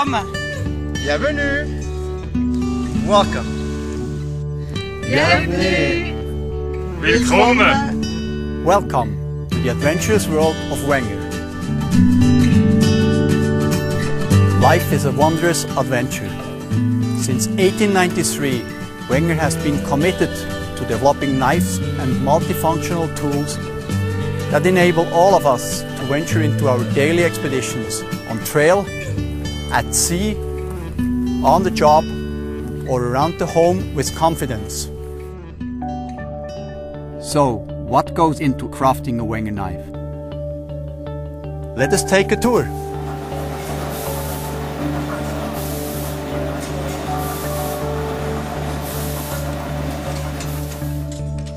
Willkommen. Bienvenue. Welcome. Bienvenue. Willkommen! Welcome to the adventurous world of Wenger. Life is a wondrous adventure. Since 1893, Wenger has been committed to developing knives and multifunctional tools that enable all of us to venture into our daily expeditions on trail, at sea, on the job, or around the home with confidence. So, what goes into crafting a Wenger knife? Let us take a tour.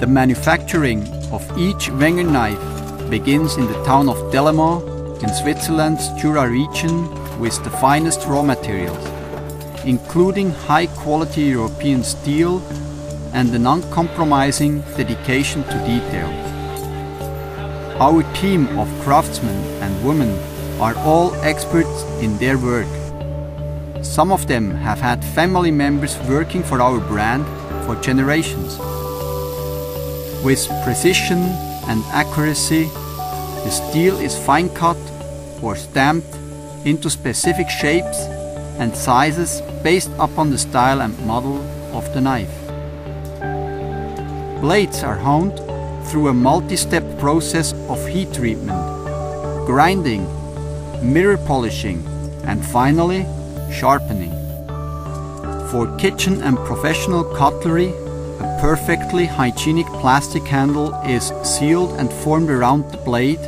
The manufacturing of each Wenger knife begins in the town of Delémont in Switzerland's Jura region with the finest raw materials, including high-quality European steel and an uncompromising dedication to detail. Our team of craftsmen and women are all experts in their work. Some of them have had family members working for our brand for generations. With precision and accuracy, the steel is fine cut or stamped into specific shapes and sizes based upon the style and model of the knife. Blades are honed through a multi-step process of heat treatment, grinding, mirror polishing, and finally, sharpening. For kitchen and professional cutlery, a perfectly hygienic plastic handle is sealed and formed around the blade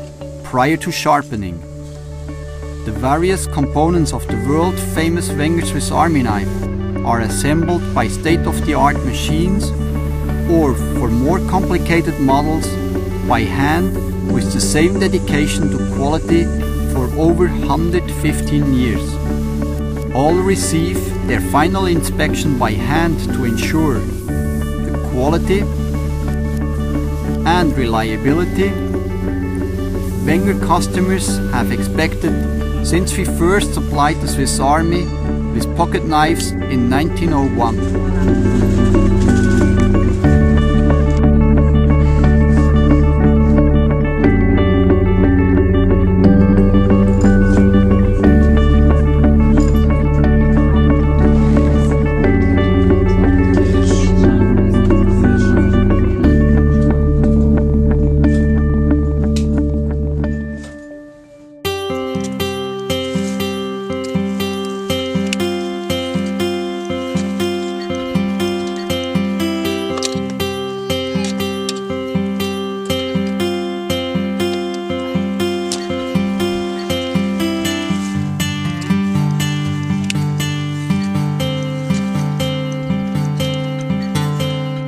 prior to sharpening. The various components of the world-famous Wenger Swiss Army knife are assembled by state-of-the-art machines or, for more complicated models, by hand with the same dedication to quality for over 115 years. All receive their final inspection by hand to ensure the quality and reliability Wenger customers have expected since we first supplied the Swiss Army with pocket knives in 1901.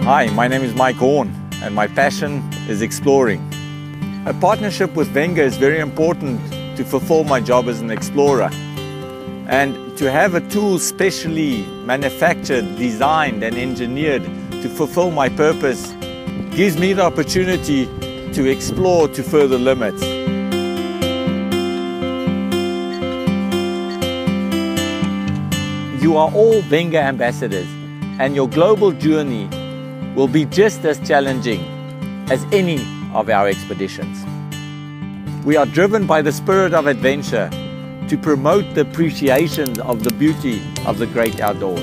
Hi, my name is Mike Horn and my passion is exploring. A partnership with Wenger is very important to fulfill my job as an explorer. And to have a tool specially manufactured, designed and engineered to fulfill my purpose gives me the opportunity to explore to further limits. You are all Wenger ambassadors, and your global journey will be just as challenging as any of our expeditions. We are driven by the spirit of adventure to promote the appreciation of the beauty of the great outdoors.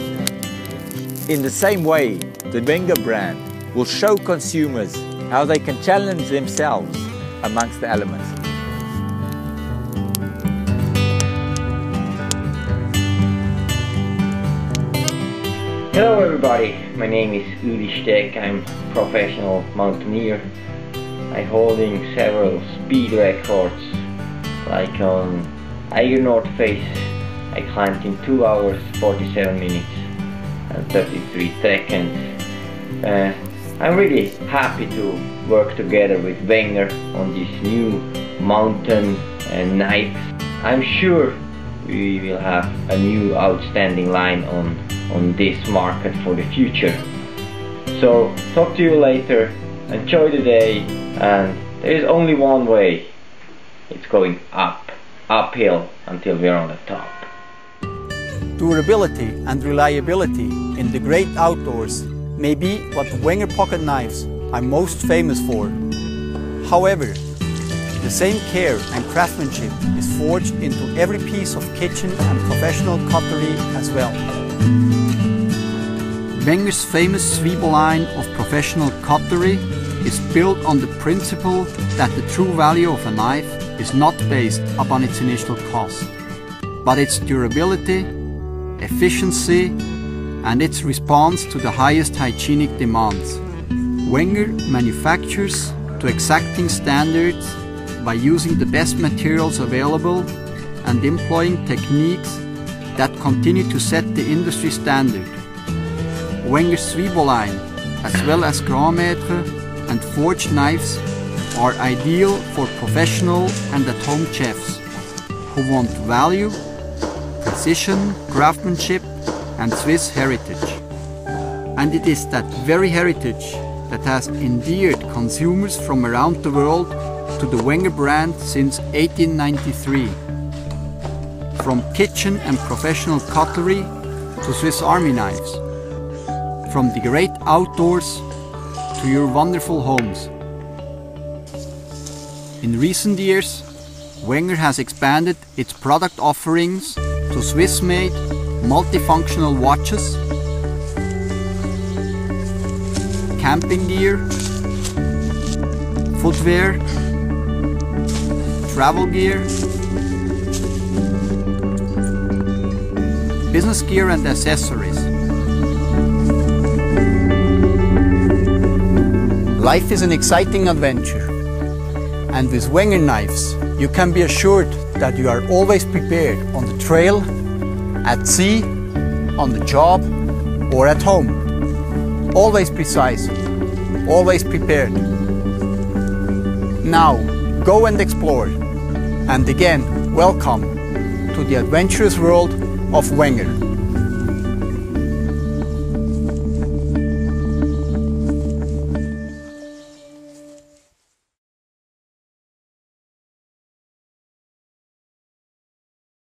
In the same way, the Wenger brand will show consumers how they can challenge themselves amongst the elements. Hello everybody, my name is Uli Steck. I'm a professional mountaineer. I'm holding several speed records, like on Eiger North Face I climbed in 2 hours 47 minutes and 33 seconds. I'm really happy to work together with Wenger on this new mountain knife. I'm sure we will have a new outstanding line on this market for the future. So talk to you later, enjoy the day, and there is only one way. It's going uphill until we're on the top. Durability and reliability in the great outdoors may be what Wenger pocket knives are most famous for. However, the same care and craftsmanship is forged into every piece of kitchen and professional cutlery as well. Wenger's famous Zwiebel line of professional cutlery is built on the principle that the true value of a knife is not based upon its initial cost, but its durability, efficiency, and its response to the highest hygienic demands. Wenger manufactures to exacting standards by using the best materials available and employing techniques that continue to set the industry standard. Wenger's Zwiebel line, as well as Grand Maître and forged knives, are ideal for professional and at-home chefs who want value, precision, craftsmanship, and Swiss heritage. And it is that very heritage that has endeared consumers from around the world to the Wenger brand since 1893. From kitchen and professional cutlery to Swiss Army knives. From the great outdoors to your wonderful homes. In recent years, Wenger has expanded its product offerings to Swiss-made multifunctional watches, camping gear, footwear, travel gear, business gear and accessories. Life is an exciting adventure, and with Wenger knives you can be assured that you are always prepared on the trail, at sea, on the job, or at home. Always precise, always prepared. Now, go and explore. And again, welcome to the adventurous world of Wenger.